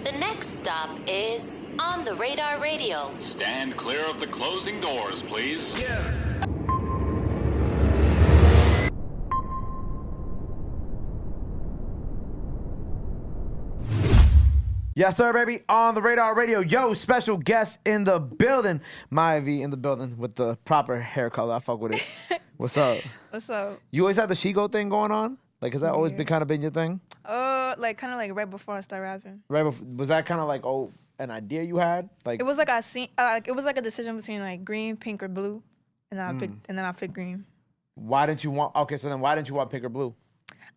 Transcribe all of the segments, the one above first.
The next stop is On the Radar Radio. Stand clear of the closing doors, please. Yes, sir, baby. On the Radar Radio. Yo, special guest in the building. Miyaa V in the building with the proper hair color. I fuck with it. What's up? What's up? You always had the Shego thing going on? Like, has that always been kind of been your thing? Like kind of like right before I started rapping. Right before, was that kind of like, an idea you had? Like, It was like it was like a decision between like green, pink, or blue, and then I picked green. why didn't you want, okay, so then why didn't you want pink or blue?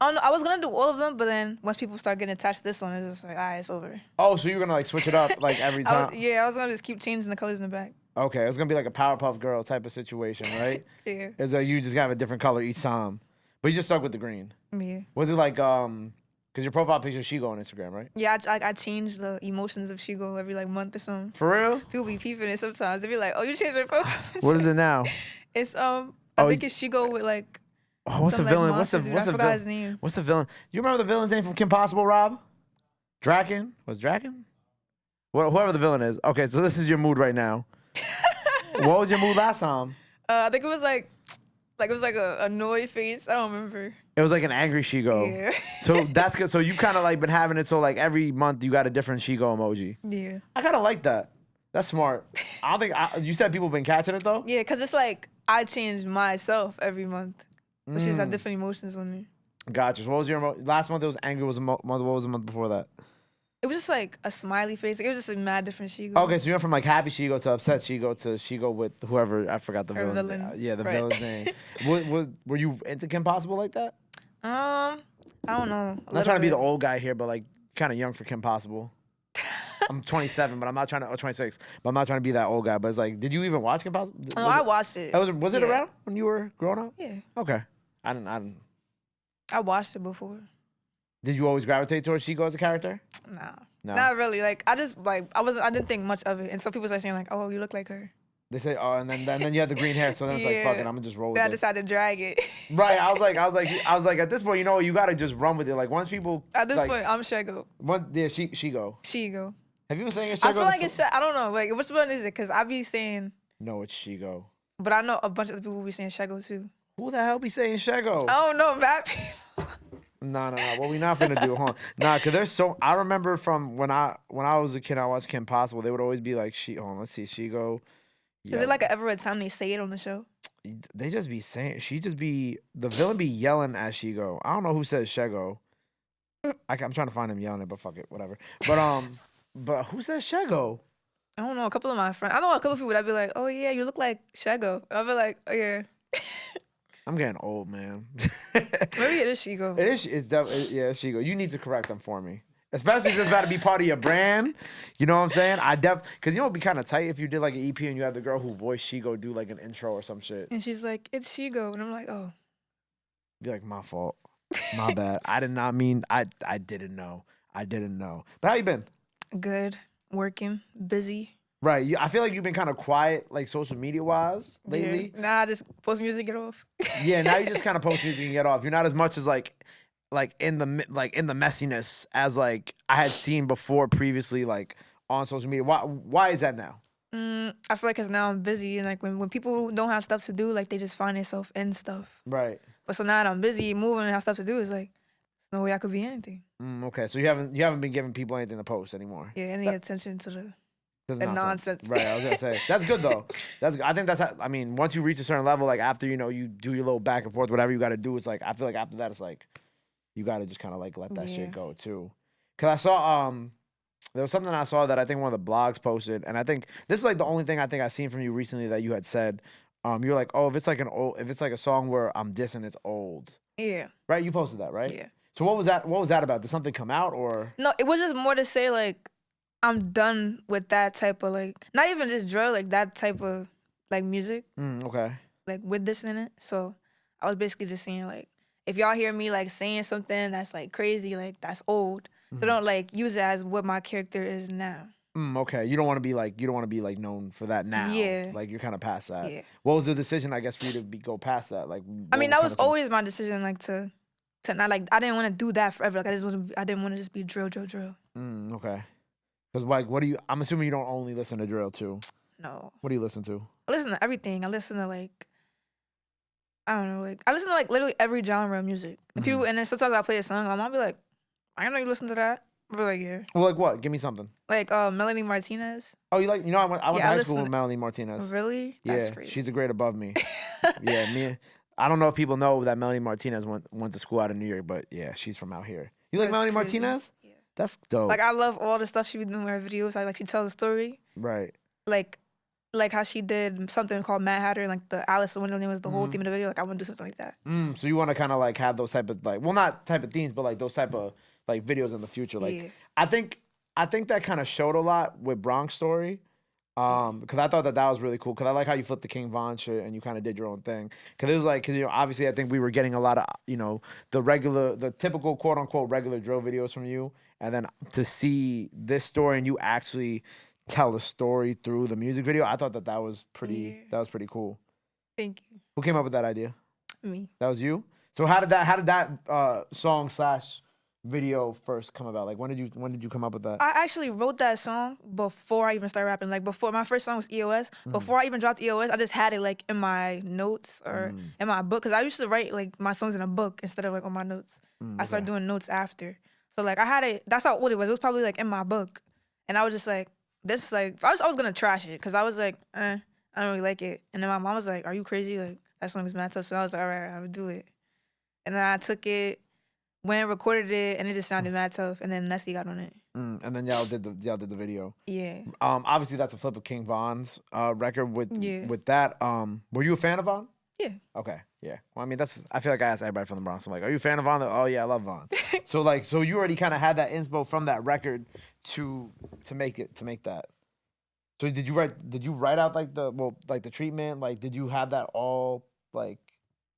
I don't know. I was gonna do all of them, but then once people start getting attached to this one, it's just like, it's over. Oh, so you're going to like switch it up like every time? I was gonna just keep changing the colors in the back. Okay, it's going to be like a Powerpuff Girl type of situation, right? Yeah. Is that you just have a different color each time. But you just stuck with the green. Yeah. Was it like, because your profile picture is Shego on Instagram, right? Yeah, I change the emotions of Shego every like month or something. For real? People be peeping it sometimes. They be like, "Oh, you changed your profile." What is it now? It's I think it's Shego with like. Oh, what's the some, like, villain? monster dude. I forgot his name. What's the villain? You remember the villain's name from Kim Possible, Rob? Draken? Was Draken? Whoever the villain is. Okay, so this is your mood right now. What was your mood last time? I think it was like it was like a annoyed face. I don't remember. It was like an angry Shego. Yeah. So that's good. So you kind of like been having it. So like every month you got a different Shego emoji. Yeah. I kind of like that. That's smart. I don't think you said people been catching it though. Yeah, cause it's like I change myself every month, which is have different emotions with me. Gotcha. So what was your last month? It was angry. Was a month? What was the month before that? It was just like a smiley face. Like, it was just a mad different Shego. Okay, so you went from like happy Shego to upset Shego to Shego with whoever, I forgot the Her villain's villain. name. Yeah, the Right. villain's name. Were you into Kim Possible like that? I don't know. I'm not trying to be the old guy here, but like kind of young for Kim Possible. I'm 27, but I'm not trying to, or 26, but I'm not trying to be that old guy. But it's like, did you even watch Kim Possible? Oh, I watched it. Was it Yeah. around when you were growing up? Yeah. Okay. I didn't. I watched it before. Did you always gravitate towards Shego as a character? Nah. No. Not really. Like I just like I didn't think much of it, and so people started saying like, "Oh, you look like her." They say, oh, and then you had the green hair, so then it's like, Yeah. fuck it, I'm gonna just roll with Then I it. decided to drag it. Right. I was like, at this point, you know, you gotta just run with it. Like once people. At this like, point, I'm Shego. Shego. Shego. Have you been saying it's I Shego? feel like it's. I don't know. Like, which one is it? Cause I be saying, No, it's Shego. but I know a bunch of other people be saying Shego too. Who the hell be saying Shego? I don't know, rap people. No. What we not finna do, huh? Nah, cause there's so. I remember from when I was a kid, I watched Kim Possible. They would always be like, hold on, let's see, Shego. Is it like ever a time they say it on the show? They just be saying. The villain be yelling at Shego. I don't know who says Shego. I'm trying to find him yelling it, but fuck it, whatever. But who says Shego? I don't know. A couple of my friends. I know a couple of people that be like, "Oh yeah, you look like Shego." I'll be like, "Oh yeah." I'm getting old, man. Maybe it is Shego. It is. It's definitely it's Shego. You need to correct them for me, especially if it's about to be part of your brand. You know what I'm saying? Because you know it'd be kind of tight if you did like an EP and you had the girl who voiced Shego do like an intro or some shit. And she's like, "It's Shego," and I'm like, "Oh." Be like, my fault, my bad. I did not mean. I didn't know. I didn't know. But how you been? Good, working, busy. Right. I feel like you've been kind of quiet, like social media wise lately. Yeah. Nah, I just post music, get off. Yeah. Now you just kind of post music and get off. You're not as much as like in the messiness as like I had seen before previously, like on social media. Why is that now? I feel like because now I'm busy, and like when people don't have stuff to do, like they just find themselves in stuff. Right. But so now that I'm busy, moving, and have stuff to do, it's like there's no way I could be anything. Okay. So you haven't been giving people anything to post anymore. Yeah, any attention to the nonsense. Right. I was gonna say that's good though. That's good. I think I mean, once you reach a certain level, like after you do your little back and forth, whatever you got to do, it's like I feel like after that, it's like you got to just kind of like let that shit go too. Cause I saw there was something I saw that I think one of the blogs posted, and I think this is like the only thing I think I've seen from you recently that you had said. You're like, oh, if it's like a song where I'm dissing, it's old. Yeah. Right. You posted that, right? Yeah. So what was that? What was that about? Did something come out or? No, it was just more to say like I'm done with that type of like not even just drill, like that type of like music. Okay. Like with this in it. So I was basically just saying like if y'all hear me like saying something that's like crazy, like that's old. So don't like use it as what my character is now. Okay. You don't want to be like known for that now. Yeah. Like you're kind of past that. Yeah. What was the decision, I guess, for you to go past that? Like, I mean, that was always my decision, like to not like I didn't want to do that forever. Like I didn't want to just be drill. Okay. Because like, what do you? I'm assuming you don't only listen to drill too. No, What do you listen to? I listen to everything. I listen to like I don't know, like I listen to like literally every genre of music. And people, and then sometimes I play a song. My mom be like, "I didn't know you listen to that." I be like, "Yeah." Well, like what? Give me something. Like Melanie Martinez. Oh, you like? You know, I went Yeah, to I high school listen with Melanie Martinez. Really? That's Yeah, crazy. she's a grade above me. Yeah, me. I don't know if people know that Melanie Martinez went to school out in New York, but yeah, she's from out here. You like That's Melanie crazy. Martinez? Yeah. That's dope. Like I love all the stuff she be doing with her videos. Like she tells a story. Right. Like how she did something called Mad Hatter, like the Alice in Wonderland was the whole Mhm. theme of the video. Like I want to do something like that. So you want to kind of like have those type of like, well, not type of themes, but like those type of like videos in the future. Like, Yeah. I think that kind of showed a lot with Bronx Story. Because I thought that was really cool. Because I like how you flipped the King Von shit and you kind of did your own thing. Because it was like, because obviously I think we were getting a lot of the typical quote unquote regular drill videos from you, and then to see this story and you actually tell the story through the music video, I thought that was pretty Yeah. that was pretty cool. Thank you. Who came up with that idea? Me. That was you. So how did that song / video first come about? Like when did you come up with that? I actually wrote that song before I even started rapping. Like before my first song was EOS. Before I even dropped EOS, I just had it like in my notes or in my book. Cause I used to write like my songs in a book instead of like on my notes. I started doing notes after. So like I had it. That's how old it was. It was probably like in my book, and I was just like, this like I was gonna trash it because I was like, I don't really like it. And then my mom was like, "Are you crazy? Like that song is mad tough." So I was like, "All right, I would do it." And then I took it, went and recorded it, and it just sounded mad tough. And then Nessie got on it. And then y'all did the video. Yeah. Obviously that's a flip of King Von's record Yeah. with that. Were you a fan of Von? Yeah. Okay, yeah. Well, I mean, I feel like I asked everybody from the Bronx. I'm like, are you a fan of Von? Oh yeah, I love Von. so you already kind of had that inspo from that record to make that. So did you write out like the treatment? Like, did you have that all like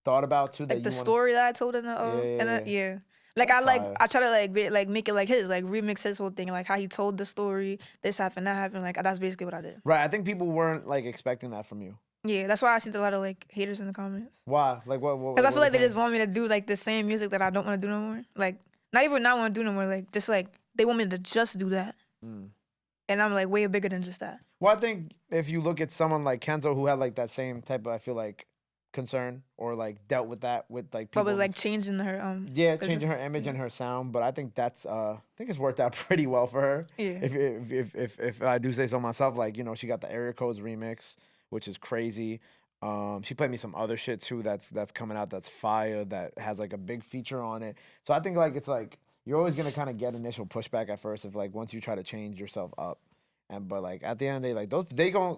thought about too? Like the story that I told in the Yeah. Like That's fire. I try to make it like his, like remix his whole thing, like how he told the story, this happened, that happened, like that's basically what I did. Right. I think people weren't like expecting that from you. Yeah, that's why I seen a lot of like haters in the comments. Why? Like what? Because I feel like they just want me to do like the same music that I don't want to do no more. Like not even not want to do no more. Like just like they want me to just do that. And I'm like way bigger than just that. Well, I think if you look at someone like Kenzo who had like that same type of, I feel like, concern or like dealt with that with like people. Probably like changing her changing her image and her sound, but I think that's I think it's worked out pretty well for her. Yeah. If I do say so myself, like she got the Area Codes remix, which is crazy. She played me some other shit too that's coming out that's fire, that has like a big feature on it. So I think like it's like you're always gonna kind of get initial pushback at first if like once you try to change yourself up. But like at the end of the day, like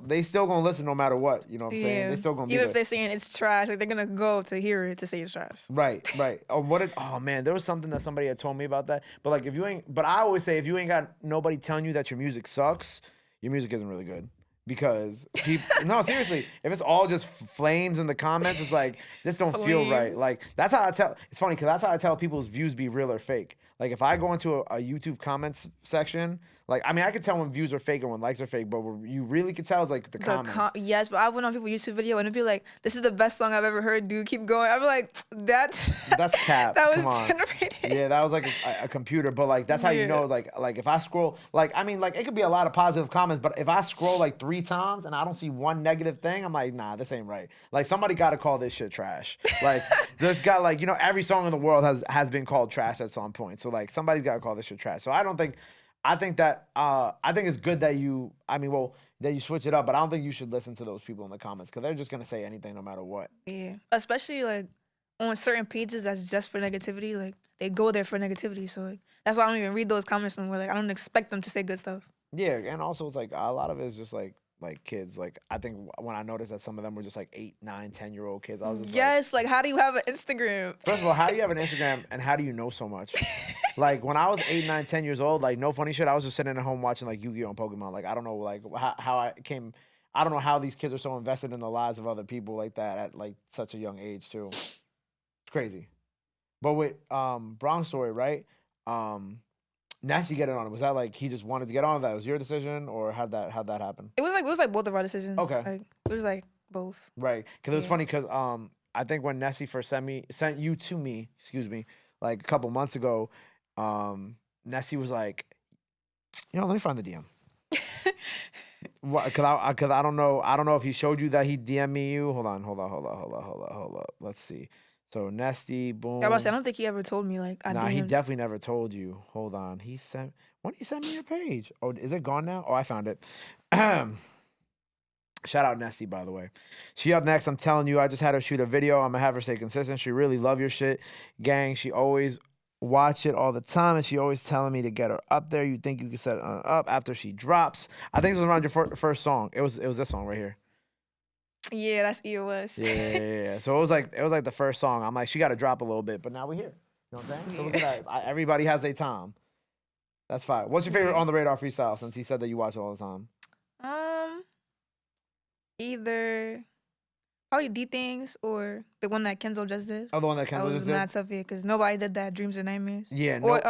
they still gonna listen no matter what. You know what I'm saying? They still gonna be even there. if they're saying it's trash, like they're gonna go to hear it to say it's trash. Right. Oh man, there was something that somebody had told me about that. But like but I always say if you ain't got nobody telling you that your music sucks, your music isn't really good. Because people, no, seriously, if it's all just flames in the comments, it's like this don't feel right. Like that's how I tell. It's funny because that's how I tell people's views be real or fake. Like if I go into a YouTube comments section, like I mean I can tell when views are fake or when likes are fake, but where you really can tell is like the comments. Yes, but I went on people's YouTube video and it'd be like, "This is the best song I've ever heard, dude. Keep going." I'm like, that's cap. That was Come on. generated. Yeah, that was like a computer, but like that's how you know. Like if I scroll, like I mean, like it could be a lot of positive comments, but if I scroll like 3 times and I don't see one negative thing, I'm like, nah, this ain't right. Like somebody got to call this shit trash. Like there's got like every song in the world has been called trash at some point. So like somebody's got to call this shit trash. So I think it's good that that you switch it up, but I don't think you should listen to those people in the comments because they're just gonna say anything no matter what. Yeah, especially like on certain pages that's just for negativity. Like they go there for negativity, so like that's why I don't even read those comments anymore. Like I don't expect them to say good stuff. Yeah, and also it's like a lot of it is just like kids. Like I think when I noticed that some of them were just like 8, 9, 10-year-old kids, I was just like how do you have an Instagram? First of all, how do you have an Instagram and how do you know so much? Like when I was 8, 9, 10 years old, like no funny shit, I was just sitting at home watching like Yu-Gi-Oh and Pokemon. Like I don't know like how I came. I don't know how these kids are so invested in the lives of other people like that at like such a young age too. It's crazy. But with Bronx Story, right? Nasty getting on it. Was that like he just wanted to get on? That was your decision, or how'd that happen? It was like both of our decisions. Okay. Like, it was like both. Right. Because it was funny because I think when Nessie first sent you to me, excuse me, like a couple months ago, Nessie was like, Let me find the DM. What? Cause I don't know. I don't know if he showed you that he DM me you. Hold on. Let's see. So Nesty, boom. I was about to say, I don't think he ever told me like I Nah, he DM'd. definitely never told you. Hold on. When he sent me your page? Oh, is it gone now? Oh, I found it. Shout out Nessie, by the way. She up next. I'm telling you, I just had her shoot a video. I'm gonna have her stay consistent. She really love your shit, gang. She always watch it all the time, and she always telling me to get her up there. You think you can set it up after she drops? I think it was around your first song. It was this song right here. Yeah, that's EOS. Yeah. So it was like the first song. I'm like, she got to drop a little bit, but now we're here. You know what I'm saying? So look at that. Everybody has their time. That's fine. What's your favorite on the radar freestyle? Since he said that you watch it all the time. Either probably D Things or the one that Kenzo just did. Oh, the one that That Kenzo was just mad did? tough, yeah, because nobody did that. Dreams and Nightmares. Yeah. Or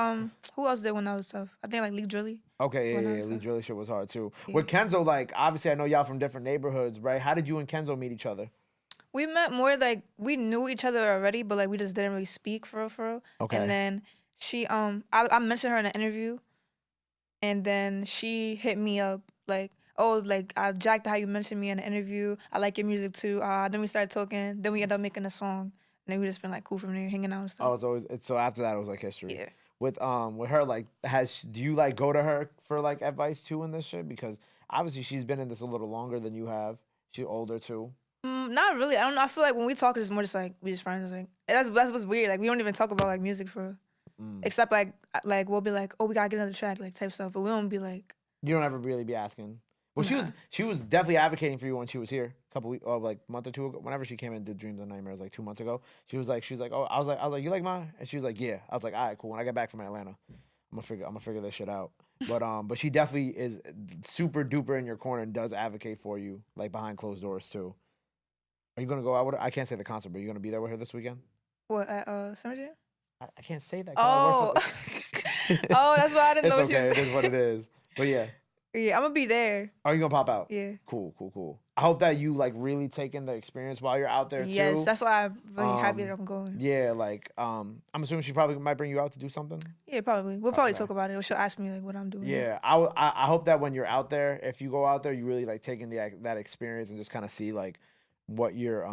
who else did one that was tough? I think like Lee Drilly. Okay, One that yeah. was Lee tough. Drilly shit was hard too. Yeah. With Kenzo, like, obviously I know y'all from different neighborhoods, right? How did you and Kenzo meet each other? We met more like we knew each other already, but like we just didn't really speak for real. Okay. And then she I mentioned her in an interview, and then she hit me up like, oh, like I jacked how you mentioned me in an interview. I like your music too. Then we started talking. Then we ended up making a song. And then we just been like cool from there, hanging out and stuff. Oh, so after that it was like history. Yeah. With her, like, do you like go to her for like advice too in this shit? Because obviously she's been in this a little longer than you have. She's older too. Not really. I don't know. I feel like when we talk, it's more just like we just friends. Like and that's what's weird. Like we don't even talk about like music for, except like we'll be like, oh, we gotta get another track, like type stuff. But we don't be like. You don't ever really be asking. Well, Nah. she was definitely advocating for you when she was here a couple weeks, or like a month or two ago. Whenever she came and did Dreams and Nightmares, like 2 months ago, she was like, oh, I was like, you like mine? And she was like, yeah. I was like, all right, cool. When I get back from Atlanta, I'm gonna figure this shit out. But she definitely is super duper in your corner and does advocate for you, like behind closed doors too. Are you gonna go out with her? I can't say the concert, but are you gonna be there with her this weekend? What at Summer Jam? I can't say that. 'Cause I work for- Oh, that's why I didn't know It's what okay. she was. It is what it is. But yeah. Yeah, I'm gonna be there. Are you gonna pop out? Yeah. Cool. I hope that you like really take in the experience while you're out there too. Yes, that's why I'm really happy that I'm going. Yeah, like I'm assuming she probably might bring you out to do something. Yeah, probably. We'll probably Okay. talk about it. Or she'll ask me like what I'm doing. Yeah, I hope that when you're out there, if you go out there, you really like take in that experience and just kind of see like what your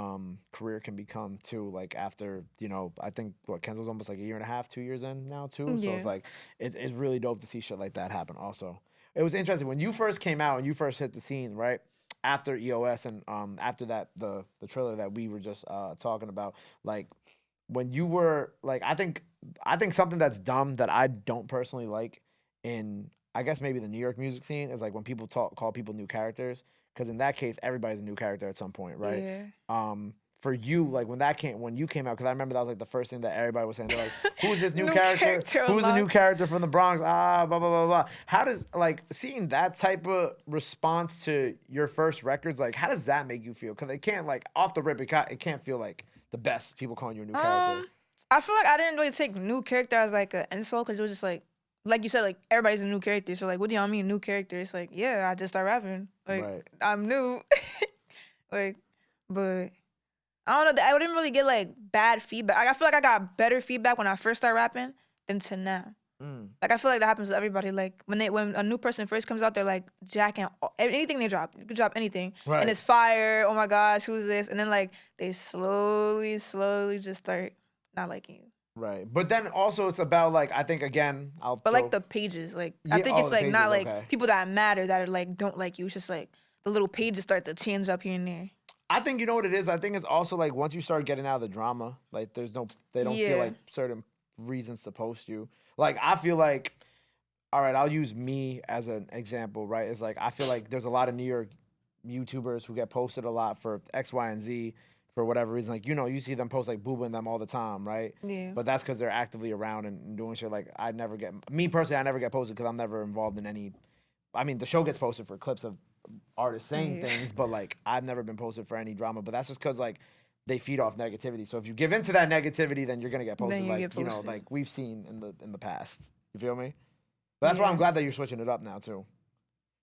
career can become too. Like after I think Kenzo's almost like a year and a half, 2 years in now too. So Yeah. it's like it's really dope to see shit like that happen. Also, it was interesting when you first came out and you first hit the scene, right? After EOS and after that the trailer that we were just talking about, like when you were like, I think something that's dumb that I don't personally like in, I guess maybe the New York music scene, is like when people call people new characters, because in that case everybody's a new character at some point, right? Yeah. For you, like when you came out, because I remember that was like the first thing that everybody was saying. They're like, "Who's this new New character? character Who's the new unlocked." character from the Bronx?" Blah blah blah blah. How does like seeing that type of response to your first records, like how does that make you feel? Because it can't like off the rip, it can't feel like the best. People calling you a new character. I feel like I didn't really take new character as like an insult because it was just like you said, like everybody's a new character. So like, what do y'all mean new character? It's like, yeah, I just started rapping. Like Right. I'm new. Like, but I don't know. I didn't really get like bad feedback. I feel like I got better feedback when I first started rapping than to now. Like I feel like that happens to everybody. Like when a new person first comes out, they're like jacking anything they drop. You could drop anything, Right. and it's fire. Oh my gosh, who's this? And then like they slowly just start not liking you. Right. But then also it's about like, I think again, But like the pages, like I Yeah, think it's the like not pages, like okay. people that matter that are like don't like you. It's just like the little pages start to change up here and there. I think you know what it is. I think it's also like once you start getting out of the drama, like they don't feel Yeah. like certain reasons to post you. Like I feel like, all right, I'll use me as an example, right? It's like I feel like there's a lot of New York YouTubers who get posted a lot for X, Y, and Z for whatever reason. Like you see them post like Booba and them all the time, right? Yeah. But that's because they're actively around and doing shit. Like I never get I never get posted because I'm never involved in any. I mean, the show gets posted for clips of artists saying Yeah. things, but like I've never been posted for any drama. But that's just because like they feed off negativity. So if you give into that negativity, then you're gonna get posted. Then you Like get posted. like we've seen in the past. You feel me? But that's why I'm Yeah. glad that you're switching it up now too.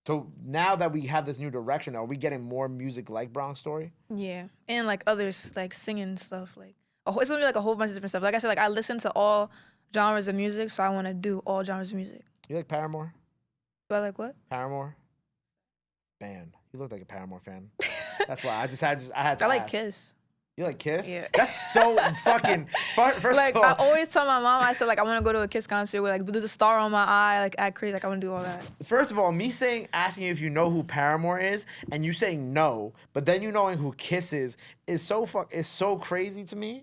So now that we have this new direction, are we getting more music like Bronx Story? Yeah, and like others like singing stuff. Like it's gonna be like a whole bunch of different stuff. Like I said, like I listen to all genres of music, so I want to do all genres of music. You like Paramore? Do I like what? Paramore? Man, you look like a Paramore fan. That's why I had to I like ask. Kiss. You like Kiss? Yeah. That's so fucking. First Like of all, I always tell my mom, I said like I want to go to a Kiss concert with like there's a star on my eye, like act crazy, like I want to do all that. first of all, me asking you if you know who Paramore is, and you saying no, but then you knowing who Kiss is so crazy to me.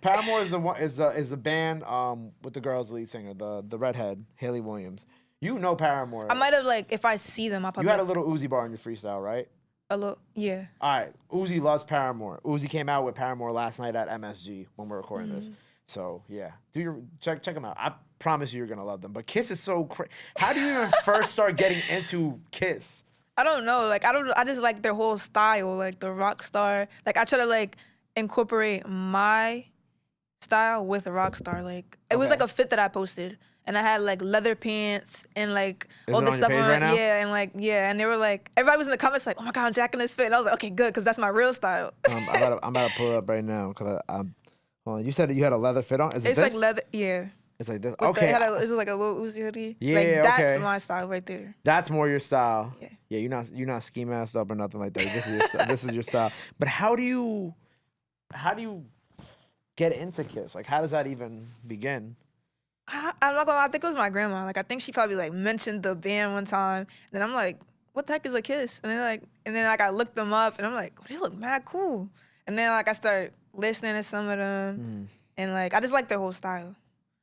Paramore is the band with the girl's lead singer, the redhead Haley Williams. You know Paramore. I might have like if I see them, I probably You had a little Uzi bar in your freestyle, right? a little yeah. All right, Uzi loves Paramore. Uzi came out with Paramore last night at MSG when we're recording this. So yeah, check them out. I promise you're gonna love them. But Kiss is so crazy. How do you even first start getting into Kiss? I don't know, like I just like their whole style, like the rock star. Like I try to like incorporate my style with a rock star. Like it was Okay. like a fit that I posted. And I had like leather pants and like Is all it the on your stuff page on. right now? Yeah, and like yeah, and they were like everybody was in the comments like, oh my god, I'm jacking this fit. And I was like, okay, good, because that's my real style. I'm about to pull it up right now because I'm. Hold on, you said that you had a leather fit on. Is it It's this? like leather, yeah. It's like this. With Okay, it's like a little Uzi hoodie. Yeah, like that's okay. my style right there. that's more your style. Yeah. Yeah, you're not ski masked up or nothing like that. This is this is your style. But how do you get into Kiss? Like, how does that even begin? I'm not gonna lie, I think it was my grandma. Like I think she probably like mentioned the band one time. Then I'm like, what the heck is a Kiss? And then I looked them up and I'm like, oh, they look mad cool. And then like I started listening to some of them and like I just like their whole style.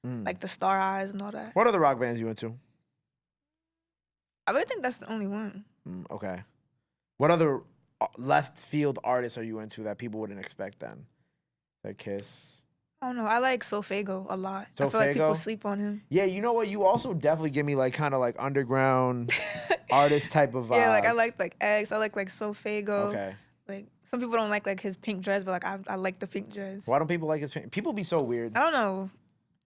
Like the star eyes and all that. What other rock bands you into? I really think that's the only one. Okay. What other left field artists are you into that people wouldn't expect then? Like Kiss. I don't know. I like Shego a lot. I feel like people Shego? sleep on him. Yeah, you know what? You also definitely give me like kind of like underground artist type of vibe. Yeah, like I like X. I like Shego. Okay. Like some people don't like his pink dress, but like I like the pink dress. Why don't people like his pink? People be so weird. I don't know.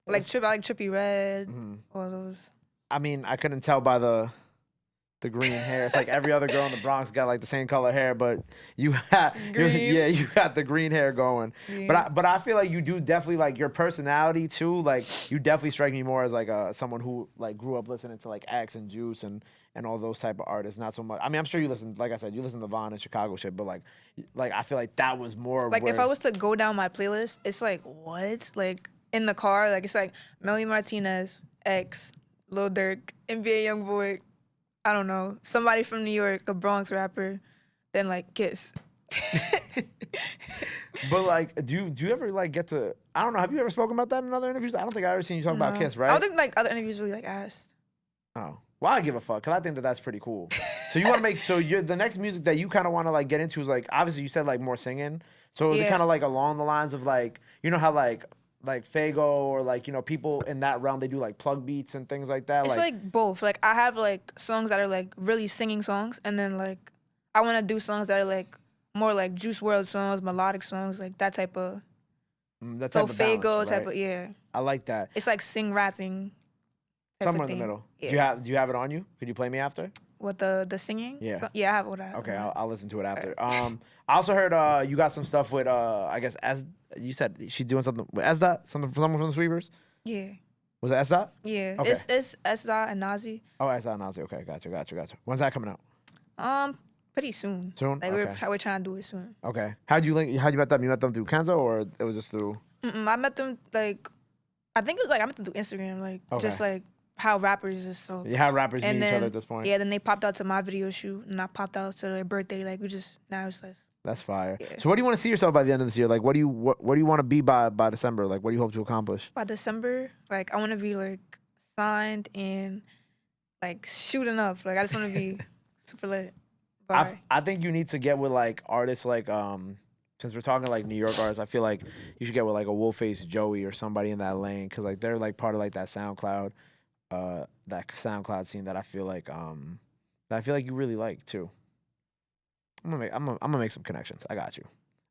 Like I like Trippy Red. All those. I mean, I couldn't tell by the green hair. It's like every other girl in the Bronx got like the same color hair, but you got you got the green hair going. Yeah. But I feel like you do definitely like your personality too. Like you definitely strike me more as like someone who like grew up listening to like X and Juice and all those type of artists. Not so much. I mean, I'm sure you listen. Like I said, you listen to Vaughn and Chicago shit. But like I feel like that was more Like where, if I was to go down my playlist, it's like what? Like in the car, like it's like Melly Martinez, X, Lil Durk, NBA YoungBoy. I don't know, somebody from New York, a Bronx rapper, then like Kiss. But like, do you ever like get to? I don't know. Have you ever spoken about that in other interviews? I don't think I ever seen you talk about Kiss, right? I don't think like other interviews really like asked. Oh, well, I give a fuck because I think that's pretty cool. So you want to make you're the next music that you kind of want to like get into is like obviously you said like more singing. So is it Yeah. kind of like along the lines of like you know how like Faygo or like you know people in that realm they do like plug beats and things like that. It's like both. Like I have like songs that are like really singing songs, and then like I want to do songs that are like more like Juice WRLD songs, melodic songs, like that type of. that So type of balance, Faygo type right? of yeah. I like that. It's like sing rapping. Type Somewhere of in the thing. middle. Yeah. Do you have it on you? Could you play me after? What the singing? Yeah. So, yeah, I have what I have. Okay, I'll listen to it after. I also heard you got some stuff with I guess as you said she's doing something with Sdot, someone from the Sweepers. Yeah. Was it Sdot? Yeah. Okay. It's Sdot and Nazi. Oh, Sdot and Nazi. Okay, gotcha. When's that coming out? Pretty soon. Soon? Like Okay. we're trying to do it soon. Okay. How'd you met them? You met them through Kenzo or it was just through? I met them like, I think it was like I met them through Instagram, like just Okay. like how rappers is so. Yeah, how rappers And meet each then other at this point. yeah, then they popped out to my video shoot, and I popped out to their birthday. Like we just now it's like That's fire. Yeah. So what do you want to see yourself by the end of this year? Like what do you want to be by December? Like what do you hope to accomplish? by December, like I want to be like signed and like shooting up. Like I just want to be super lit. I think you need to get with like artists like since we're talking like New York artists, I feel like you should get with like a Wolfface Joey or somebody in that lane because like they're like part of like that SoundCloud scene that I feel like you really like too. I'm gonna make some connections. I got you.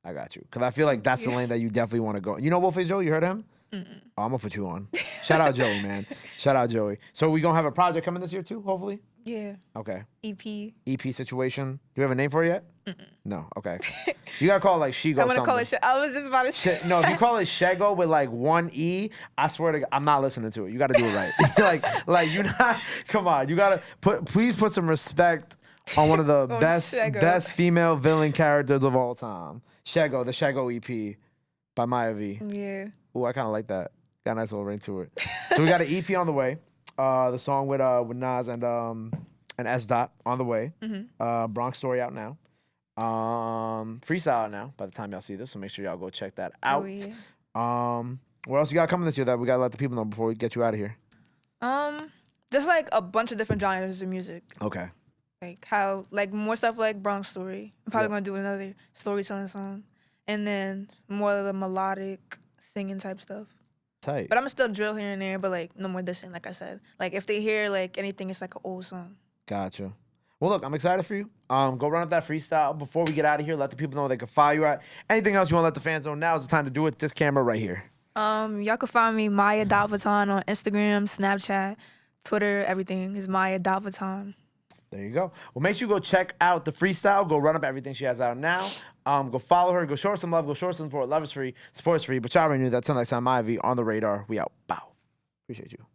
Because I feel like that's the lane that you definitely want to go. You know Wolfface Joey? You heard of him? Oh, I'm gonna put you on. Shout out Joey, man. Shout out Joey. So we gonna have a project coming this year too, hopefully. Yeah. Okay. EP. EP situation. Do we have a name for it yet? No. Okay. You gotta call it like Shego. I'm gonna call it. I was just about to say. No, if you call it Shego with like one E, I swear to God, I'm not listening to it. You gotta do it right. like you not. Come on. You gotta please put some respect on one of the best female villain characters of all time. Shego, the Shego EP by Miyaa V. Yeah. Ooh, I kind of like that. Got a nice little ring to it. So we got an EP on the way. The song with Nas and Sdot on the way. Bronx Story out now. Freestyle out now by the time y'all see this, so make sure y'all go check that out. Oh, yeah. What else you got coming this year that we gotta let the people know before we get you out of here? Just like a bunch of different genres of music. Okay. Like how, like more stuff like Bronx Story. I'm probably gonna do another storytelling song, and then more of the melodic singing type stuff. Tight. But I'm gonna still drill here and there, but like no more dissing, like I said. Like if they hear like anything, it's like an old song. Gotcha. Well, look, I'm excited for you. Go run up that freestyle before we get out of here. Let the people know they can follow you at. Anything else you want to let the fans know? Now is the time to do it. This camera right here. Y'all can find me Miyaa.Vatan on Instagram, Snapchat, Twitter, everything is Miyaa.Vatan. There you go. Well, make sure you go check out the freestyle. Go run up everything she has out now. Go follow her. Go show her some love. Go show her some support. Love is free. Sport's free. But y'all already knew that. Till next time, Miyaa V on the radar. We out. Bow. Appreciate you.